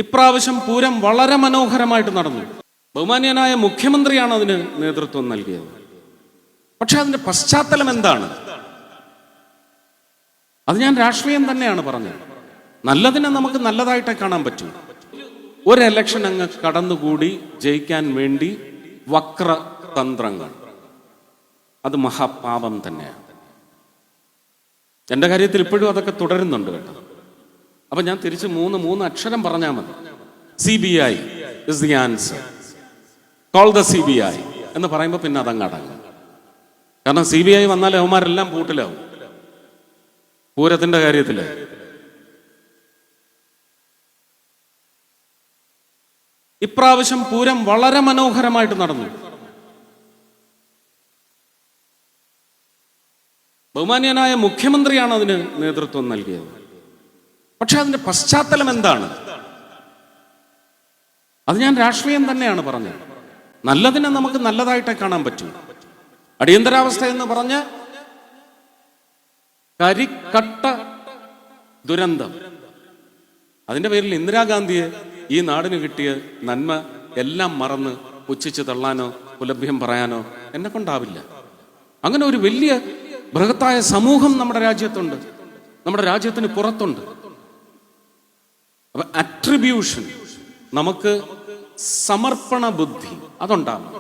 ഇപ്രാവശ്യം പൂരം വളരെ മനോഹരമായിട്ട് നടന്നു. ബഹുമാന്യനായ മുഖ്യമന്ത്രിയാണ് അതിന് നേതൃത്വം നൽകിയത്. പക്ഷെ അതിന്റെ പശ്ചാത്തലം എന്താണ്? അത് ഞാൻ രാഷ്ട്രീയം തന്നെയാണ് പറഞ്ഞത്. നല്ലതിനെ നമുക്ക് നല്ലതായിട്ടേ കാണാൻ പറ്റൂ. ഒരു ഇലക്ഷൻ അങ്ങ് കടന്നുകൂടി ജയിക്കാൻ വേണ്ടി വക്രതന്ത്രങ്ങൾ, അത് മഹാപാപം തന്നെയാണ്. എൻ്റെ കാര്യത്തിൽ ഇപ്പോഴും അതൊക്കെ തുടരുന്നുണ്ട് കേട്ടോ. അപ്പൊ ഞാൻ തിരിച്ച് മൂന്ന് അക്ഷരം പറഞ്ഞാൽ മതി. CBI is the answer. Call the CBI എന്ന് പറയുമ്പോൾ പിന്നെ അതങ്ങ് അടങ്ങും. കാരണം CBI വന്നാൽ അവന്മാരെല്ലാം പൂട്ടിലാവും. പൂരത്തിന്റെ കാര്യത്തില് ഇപ്രാവശ്യം പൂരം വളരെ മനോഹരമായിട്ട് നടന്നു. ബഹുമാന്യനായ മുഖ്യമന്ത്രിയാണ് അതിന് നേതൃത്വം നൽകിയത്. പക്ഷെ അതിന്റെ പശ്ചാത്തലം എന്താണ്? അത് ഞാൻ രാഷ്ട്രീയം തന്നെയാണ് പറഞ്ഞത്. നല്ലതിനെ നമുക്ക് നല്ലതായിട്ടേ കാണാൻ പറ്റൂ. അടിയന്തരാവസ്ഥ എന്ന് പറഞ്ഞ കരിക്കട്ട ദുരന്തം, അതിന്റെ പേരിൽ ഇന്ദിരാഗാന്ധിയെ ഈ നാടിന് കിട്ടിയ നന്മ എല്ലാം മറന്ന് പുച്ഛിച്ച് തള്ളാനോ പുലഭ്യം പറയാനോ എന്നെ കൊണ്ടാവില്ല. അങ്ങനെ ഒരു വലിയ ബൃഹത്തായ സമൂഹം നമ്മുടെ രാജ്യത്തുണ്ട്, നമ്മുടെ രാജ്യത്തിന് പുറത്തുണ്ട്. അപ്പൊ അട്രിബ്യൂഷൻ, നമുക്ക് സമർപ്പണ ബുദ്ധി അതുണ്ടാകും.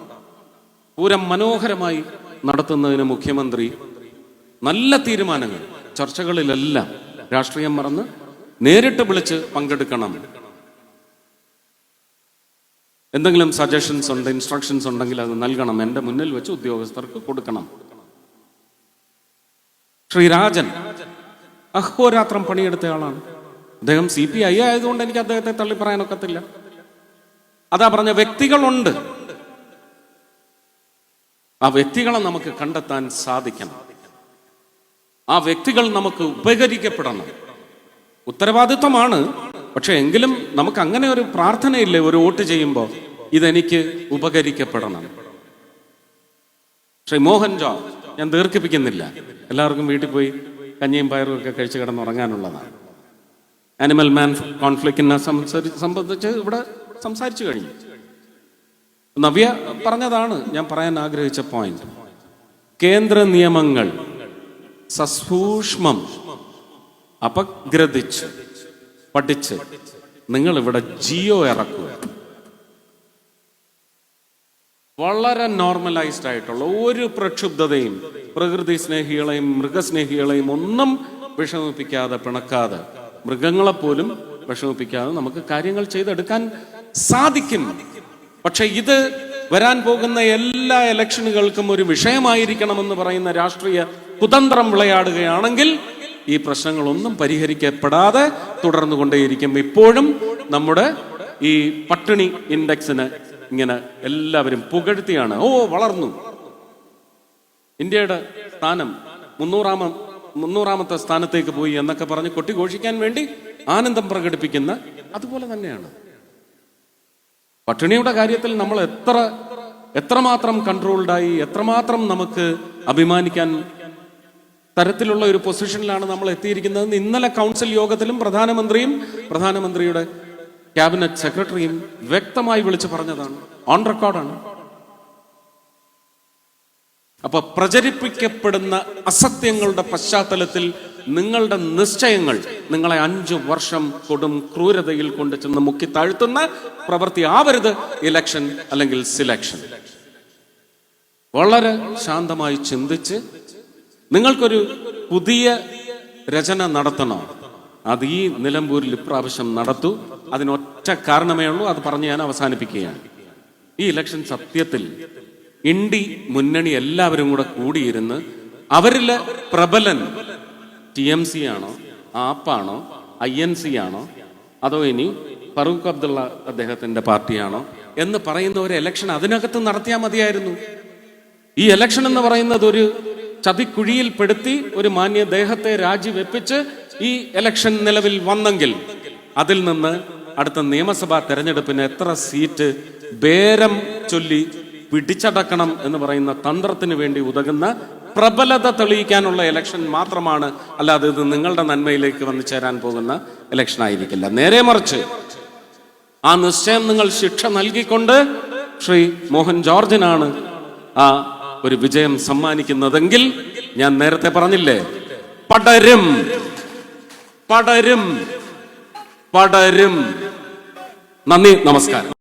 പൂരം മനോഹരമായി നടത്തുന്നതിന് മുഖ്യമന്ത്രി നല്ല തീരുമാനങ്ങൾ, ചർച്ചകളിലെല്ലാം രാഷ്ട്രീയം മറന്ന് നേരിട്ട് വിളിച്ച് പങ്കെടുക്കണം. എന്തെങ്കിലും സജഷൻസ് ഉണ്ട്, ഇൻസ്ട്രക്ഷൻസ് ഉണ്ടെങ്കിൽ അത് നൽകണം, എൻ്റെ മുന്നിൽ വെച്ച് ഉദ്യോഗസ്ഥർക്ക് കൊടുക്കണം. ശ്രീരാജൻ അഹോരാത്രം പണിയെടുത്ത ആളാണ്. അദ്ദേഹം CPI ആയതുകൊണ്ട് എനിക്ക് അദ്ദേഹത്തെ തള്ളി പറയാനൊക്കത്തില്ല. അതാ പറഞ്ഞ വ്യക്തികളുണ്ട്, ആ വ്യക്തികളെ നമുക്ക് കണ്ടെത്താൻ സാധിക്കണം. ആ വ്യക്തികൾ നമുക്ക് ഉപകരിക്കപ്പെടണം. ഉത്തരവാദിത്വമാണ്. പക്ഷെ എങ്കിലും നമുക്ക് അങ്ങനെ ഒരു പ്രാർത്ഥനയില്ലേ ഒരു വോട്ട് ചെയ്യുമ്പോൾ, ഇതെനിക്ക് ഉപകരിക്കപ്പെടണം. ശ്രീ മോഹൻ ജോർജ്, ഞാൻ ദീർഘിപ്പിക്കുന്നില്ല, എല്ലാവർക്കും വീട്ടിൽ പോയി കഞ്ഞിയും പയറും ഒക്കെ കഴിച്ച് കിടന്നുറങ്ങാനുള്ളതാണ്. ആനിമൽ മാൻ കോൺഫ്ലിക്റ്റിനെ സംബന്ധിച്ച് ഇവിടെ സംസാരിച്ചു കഴിഞ്ഞു. നവ്യ പറഞ്ഞതാണ് ഞാൻ പറയാൻ ആഗ്രഹിച്ച പോയിന്റ്. കേന്ദ്ര നിയമങ്ങൾ സസൂക്ഷ്മം അപഗ്രഥിച്ച് പഠിച്ച് നിങ്ങൾ ഇവിടെ ജിയോ ഇറക്കുക. വളരെ നോർമലൈസ്ഡ് ആയിട്ടുള്ള ഒരു പ്രക്ഷുബ്ധതയും പ്രകൃതി സ്നേഹികളെയും മൃഗസ്നേഹികളെയും ഒന്നും വിഷമിപ്പിക്കാതെ, പിണക്കാതെ, മൃഗങ്ങളെപ്പോലും വിഷമിപ്പിക്കാതെ നമുക്ക് കാര്യങ്ങൾ ചെയ്തെടുക്കാൻ സാധിക്കും. പക്ഷെ ഇത് വരാൻ പോകുന്ന എല്ലാ ഇലക്ഷനുകൾക്കും ഒരു വിഷയമായിരിക്കണമെന്ന് പറയുന്ന രാഷ്ട്രീയ കുതന്ത്രം വിളയാടുകയാണെങ്കിൽ ഈ പ്രശ്നങ്ങളൊന്നും പരിഹരിക്കപ്പെടാതെ തുടർന്നു കൊണ്ടേയിരിക്കും. ഇപ്പോഴും നമ്മുടെ ഈ പട്ടിണി ഇൻഡെക്സിന് ഇങ്ങനെ എല്ലാവരും പുകഴ്ത്തിയാണ്. വളർന്നു, ഇന്ത്യയുടെ സ്ഥാനം 300ാമത്തെ സ്ഥാനത്തേക്ക് പോയി എന്നൊക്കെ പറഞ്ഞ് കൊട്ടിഘോഷിക്കാൻ വേണ്ടി ആനന്ദം പ്രകടിപ്പിക്കുന്ന അതുപോലെ തന്നെയാണ് പട്ടിണിയുടെ കാര്യത്തിൽ നമ്മൾ എത്രമാത്രം കൺട്രോൾഡായി, എത്രമാത്രം നമുക്ക് അഭിമാനിക്കാൻ തരത്തിലുള്ള ഒരു പൊസിഷനിലാണ് നമ്മൾ എത്തിയിരിക്കുന്നത്. ഇന്നലെ കൗൺസിൽ യോഗത്തിലും പ്രധാനമന്ത്രിയുടെ ക്യാബിനറ്റ് സെക്രട്ടറിയും വ്യക്തമായി വിളിച്ചു പറഞ്ഞതാണ്, ഓൺ റെക്കോർഡാണ്. അപ്പൊ പ്രചരിപ്പിക്കപ്പെടുന്ന അസത്യങ്ങളുടെ പശ്ചാത്തലത്തിൽ നിങ്ങളുടെ നിശ്ചയങ്ങൾ നിങ്ങളെ 5 വർഷം കൊടും ക്രൂരതയിൽ കൊണ്ട് ചെന്ന് മുക്കി താഴ്ത്തുന്ന പ്രവൃത്തി ആവരുത് ഇലക്ഷൻ അല്ലെങ്കിൽ സിലക്ഷൻ. വളരെ ശാന്തമായി ചിന്തിച്ച് നിങ്ങൾക്കൊരു പുതിയ രചന നടത്തണോ, അത് ഈ നിലമ്പൂരിൽ ഇപ്രാവശ്യം നടത്തൂ. അതിനൊറ്റ കാരണമേ ഉള്ളൂ, അത് പറഞ്ഞ് ഞാൻ അവസാനിപ്പിക്കുകയാണ്. ഈ ഇലക്ഷൻ സത്യത്തിൽ ഇന്ത്യ മുന്നണി എല്ലാവരും കൂടെ കൂടിയിരുന്ന് അവരിലെ പ്രബലൻ TMC ആണോ, ആപ്പാണോ, INC ആണോ, അതോ ഇനി ഫറൂഖ് അബ്ദുള്ള അദ്ദേഹത്തിന്റെ പാർട്ടിയാണോ എന്ന് പറയുന്ന ഒരു ഇലക്ഷൻ അതിനകത്ത് നടത്തിയാൽ മതിയായിരുന്നു. ഈ ഇലക്ഷൻ എന്ന് പറയുന്നത് ഒരു ചതിക്കുഴിയിൽ പെടുത്തി ഒരു മാന്യദേഹത്തെ രാജിവെപ്പിച്ച് ഈ ഇലക്ഷൻ നിലവിൽ വന്നെങ്കിൽ അതിൽ നിന്ന് അടുത്ത നിയമസഭാ തെരഞ്ഞെടുപ്പിന് എത്ര സീറ്റ് ബേരം ചൊല്ലി പിടിച്ചടക്കണം എന്ന് പറയുന്ന തന്ത്രത്തിന് വേണ്ടി ഉതകുന്ന പ്രബലത തെളിയിക്കാനുള്ള ഇലക്ഷൻ മാത്രമാണ്. അല്ലാതെ ഇത് നിങ്ങളുടെ നന്മയിലേക്ക് വന്നു ചേരാൻ പോകുന്ന ഇലക്ഷൻ ആയിരിക്കില്ല. നേരെ മറിച്ച് ആ നിശ്ചയം നിങ്ങൾ ശിക്ഷ നൽകിക്കൊണ്ട് ശ്രീ മോഹൻ ജോർജിനാണ് ആ ഒരു വിജയം സമ്മാനിക്കുന്നതെങ്കിൽ ഞാൻ നേരത്തെ പറഞ്ഞില്ലേ, പടരും പടരും പടരും. നന്ദി, നമസ്കാരം.